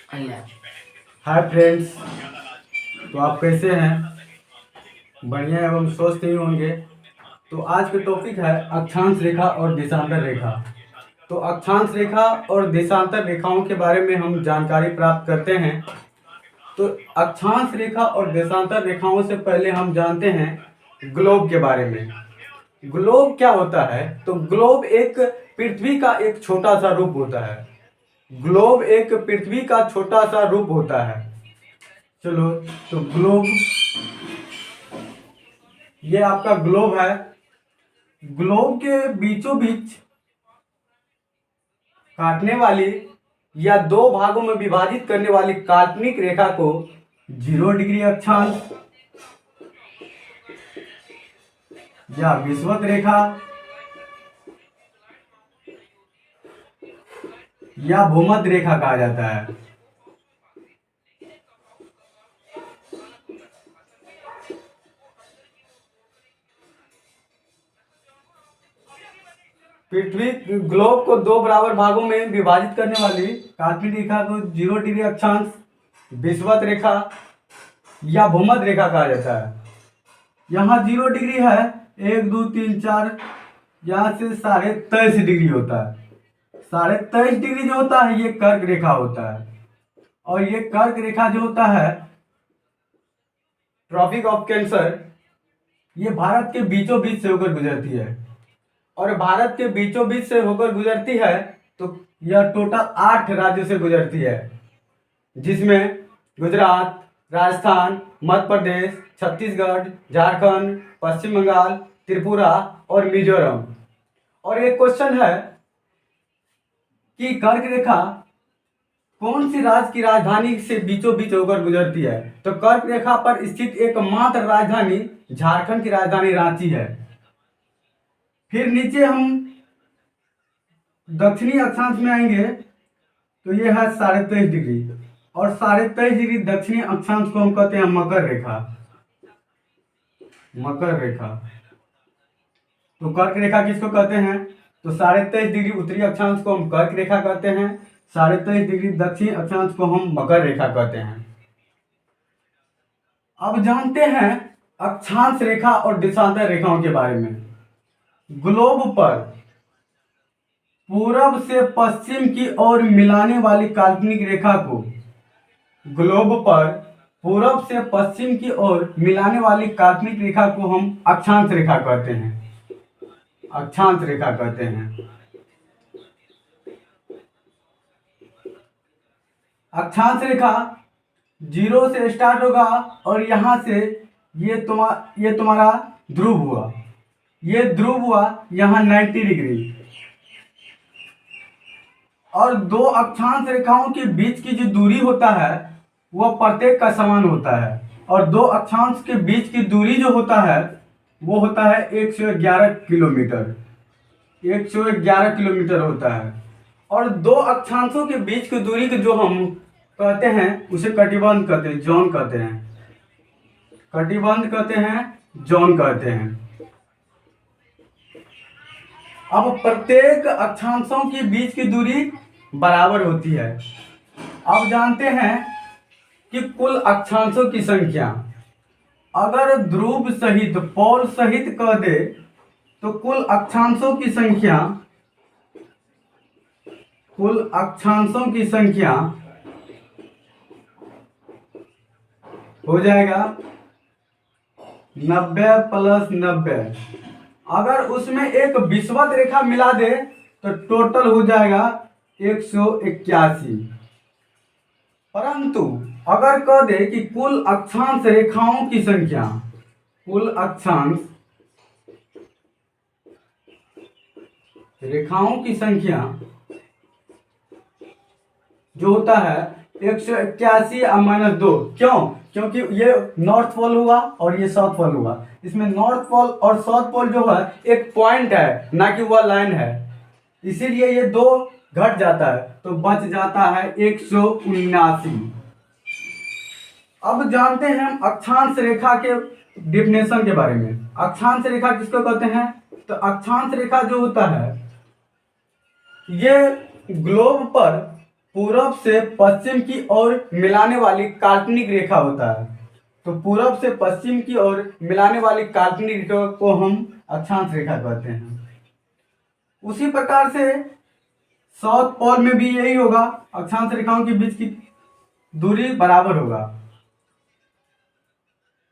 Hi friends. तो आप कैसे हैं? बढ़िया एवं स्वस्थ ही होंगे। तो आज का टॉपिक है अक्षांश रेखा और देशांतर रेखा। तो अक्षांश रेखा और देशांतर रेखाओं के बारे में हम जानकारी प्राप्त करते हैं। तो अक्षांश रेखा और देशांतर रेखाओं से पहले हम जानते हैं ग्लोब के बारे में। ग्लोब क्या होता है? तो ग्लोब एक पृथ्वी का एक छोटा सा रूप होता है। ग्लोब एक पृथ्वी का छोटा सा रूप होता है। चलो, तो ग्लोब, ये आपका ग्लोब है। ग्लोब के बीचों बीच काटने वाली या दो भागों में विभाजित करने वाली काल्पनिक रेखा को 0 डिग्री अक्षांश या विषुवत रेखा या भूमध्य रेखा कहा जाता है। पृथ्वी ग्लोब को दो बराबर भागों में विभाजित करने वाली काल्पनिक रेखा को 0 डिग्री अक्षांश, विषुवत रेखा या भूमध्य रेखा कहा जाता है। यहाँ 0 डिग्री है, 1 2 3 4, यहाँ से 23.5 डिग्री होता है। 23.5 डिग्री जो होता है ये कर्क रेखा होता है। और ये कर्क रेखा जो होता है, ट्रॉपिक ऑफ कैंसर, ये भारत के बीचों बीच से होकर गुजरती है। और भारत के बीचों बीच से होकर गुजरती है तो यह टोटल 8 राज्यों से गुजरती है, जिसमें गुजरात, राजस्थान, मध्य प्रदेश, छत्तीसगढ़, झारखंड, पश्चिम बंगाल, त्रिपुरा और मिजोरम। और एक क्वेश्चन है कि कर्क रेखा कौन सी राज्य की राजधानी से बीचों बीच होकर गुजरती है? तो कर्क रेखा पर स्थित एकमात्र राजधानी झारखंड की राजधानी रांची है। फिर नीचे हम दक्षिणी अक्षांश में आएंगे तो ये है 23.5 डिग्री। और 23.5 डिग्री दक्षिणी अक्षांश को हम कहते हैं मकर रेखा। मकर रेखा। तो कर्क रेखा किसको कहते हैं? तो 23.5 डिग्री उत्तरी अक्षांश को हम कर्क रेखा कहते हैं, 23.5 डिग्री दक्षिणी अक्षांश को हम मकर रेखा कहते हैं। अब जानते हैं अक्षांश रेखा और देशांतर रेखाओं के बारे में। ग्लोब पर पूरब से पश्चिम की ओर मिलाने वाली काल्पनिक रेखा को, ग्लोब पर पूरब से पश्चिम की ओर मिलाने वाली काल्पनिक रेखा को हम अक्षांश रेखा कहते हैं। अक्षांश रेखा कहते हैं। अक्षांश रेखा 0 से स्टार्ट होगा और यहां से ये तुम्हारा ध्रुव हुआ, ये ध्रुव हुआ यहाँ 90 डिग्री। और दो अक्षांश रेखाओं के बीच की जो दूरी होता है वह प्रत्येक का समान होता है। और दो अक्षांश के बीच की दूरी जो होता है वो होता है 111 किलोमीटर। 111 किलोमीटर होता है। और दो अक्षांशों के बीच की दूरी को जो हम कहते हैं उसे कटिबंध कहते हैं, जोन कहते हैं। कटिबंध कहते हैं, जोन कहते हैं। अब प्रत्येक अक्षांशों के बीच की दूरी बराबर होती है। अब जानते हैं कि कुल अक्षांशों की संख्या, अगर ध्रुव सहित पोल सहित कह दे तो कुल अक्षांशों की संख्या, कुल अक्षांशों की संख्या हो जाएगा 90 + 90। अगर उसमें एक विषुवत रेखा मिला दे तो टोटल हो जाएगा 181। परंतु अगर कह दे कि कुल अक्षांश रेखाओं की संख्या, कुल अक्षांश रेखाओं की संख्या जो होता है 181 - 2। क्यों? क्योंकि ये नॉर्थ पोल हुआ और ये साउथ पोल हुआ। इसमें नॉर्थ पोल और साउथ पोल जो है एक पॉइंट है, ना कि वह लाइन है, इसीलिए ये दो घट जाता है तो बच जाता है 179। अब जानते हैं हम अक्षांश रेखा के डिफिनेशन के बारे में। अक्षांश रेखा किसको कहते हैं? तो अक्षांश रेखा जो होता है ये ग्लोब पर पूरब से पश्चिम की ओर मिलाने वाली काल्पनिक रेखा होता है। तो पूरब से पश्चिम की ओर मिलाने वाली काल्पनिक रेखा को हम अक्षांश रेखा कहते हैं। उसी प्रकार से साउथ पोल में भी यही होगा, अक्षांश रेखाओं के बीच की दूरी बराबर होगा।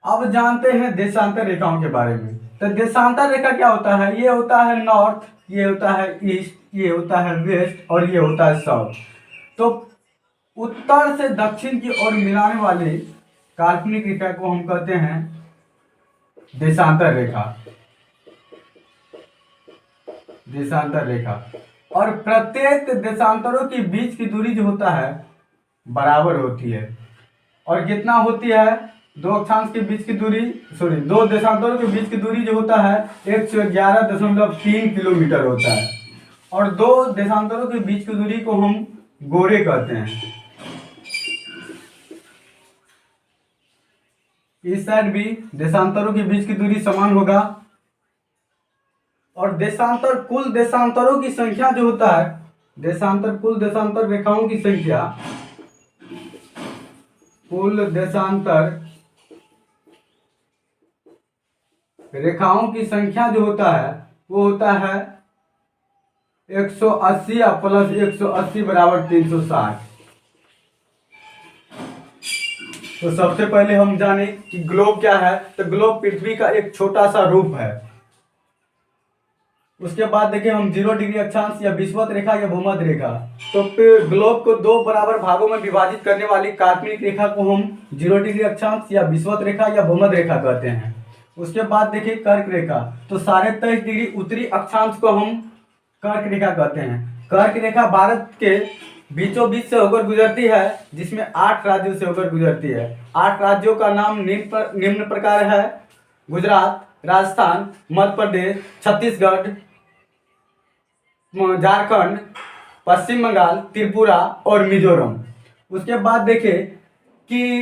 अब जानते हैं देशांतर रेखाओं के बारे में। तो देशांतर रेखा क्या होता है? ये होता है नॉर्थ, ये होता है ईस्ट, ये होता है वेस्ट और ये होता है साउथ। तो उत्तर से दक्षिण की ओर मिलाने वाली काल्पनिक रेखा को हम कहते हैं देशांतर रेखा। देशांतर रेखा। और प्रत्येक देशांतरों के बीच की दूरी जो होता है बराबर होती है। और कितना होती है? दो अक्षांश के बीच की दूरी, दो देशांतरों के बीच की दूरी जो होता है 111.3 किलोमीटर होता है। और दो देशांतरों के बीच की दूरी को हम गोरे कहते हैं। इस साइड भी देशांतरों के बीच की दूरी समान होगा। और देशांतर, कुल देशांतरों की संख्या जो होता है, कुल देशांतर रेखाओं की संख्या, कुल देशांतर रेखाओं की संख्या जो होता है वो होता है 180 प्लस 180 बराबर 360। तो सबसे पहले हम जाने कि ग्लोब क्या है। तो ग्लोब पृथ्वी का एक छोटा सा रूप है। उसके बाद देखिए हम 0 डिग्री अक्षांश या विषुवत रेखा या भूमध्य रेखा। तो फिर ग्लोब को दो बराबर भागों में विभाजित करने वाली काल्पनिक रेखा को हम 0 डिग्री अक्षांश या विषुवत रेखा या भूमध्य रेखा कहते हैं। उसके बाद देखिए कर्क रेखा। तो 23.5 डिग्री उत्तरी अक्षांश को हम कर्क रेखा कहते हैं। कर्क रेखा भारत के बीचों बीच से होकर गुजरती है, जिसमें 8 राज्यों से होकर गुजरती है। 8 राज्यों का नाम निम्न प्रकार है: गुजरात, राजस्थान, मध्य प्रदेश, छत्तीसगढ़, झारखंड, पश्चिम बंगाल, त्रिपुरा और मिजोरम। उसके बाद देखें कि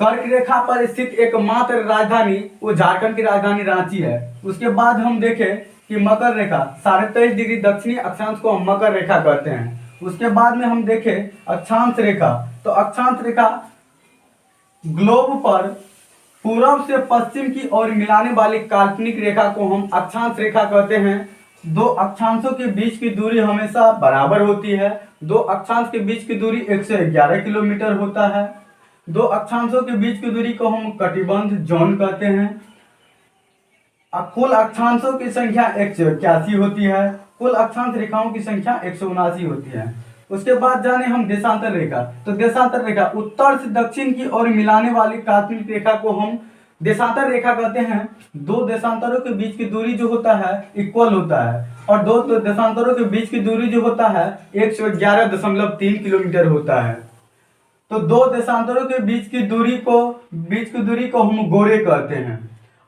कर्क रेखा पर स्थित एकमात्र राजधानी वो झारखंड की राजधानी रांची है। उसके बाद हम देखें कि मकर रेखा, 23.5 डिग्री दक्षिणी अक्षांश को हम मकर रेखा कहते हैं। उसके बाद में हम देखें अक्षांश रेखा। तो अक्षांश रेखा ग्लोब पर पूर्व से पश्चिम की ओर मिलाने वाली काल्पनिक रेखा को हम अक्षांश रेखा कहते हैं। दो अक्षांशों के बीच की दूरी हमेशा बराबर होती है। दो अक्षांश के बीच की दूरी 111 किलोमीटर होता है। दो अक्षांशों के बीच की दूरी को हम कटिबंध जोन कहते हैं। कुल अक्षांशों की संख्या 181 होती है। कुल अक्षांश रेखाओं की संख्या 179 होती है। उसके बाद जाने हम देशांतर रेखा। तो देशांतर रेखा उत्तर से दक्षिण की ओर मिलाने वाली काल्पनिक रेखा को हम देशांतर रेखा कहते हैं। दो देशांतरों के बीच की दूरी जो होता है इक्वल होता है। और दो देशांतरों के बीच की दूरी जो होता है 111.3 किलोमीटर होता है। तो दो देशांतरों के बीच की दूरी को हम गोरे कहते हैं।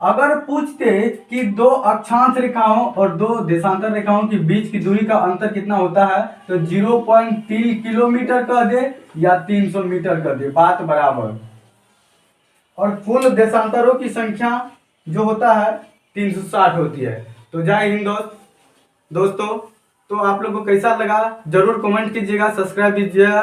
अगर पूछते कि दो अक्षांश रेखाओं और दो देशांतर रेखाओं के बीच की दूरी का अंतर कितना होता है, तो 0.3 किलोमीटर कह दे या 300 मीटर कह दे, बात बराबर। और कुल देशांतरों की संख्या जो होता है 360 होती है। तो जय हिंद दोस्तों। तो आप लोगों को कैसा लगा जरूर कमेंट कीजिएगा, सब्सक्राइब कीजिएगा।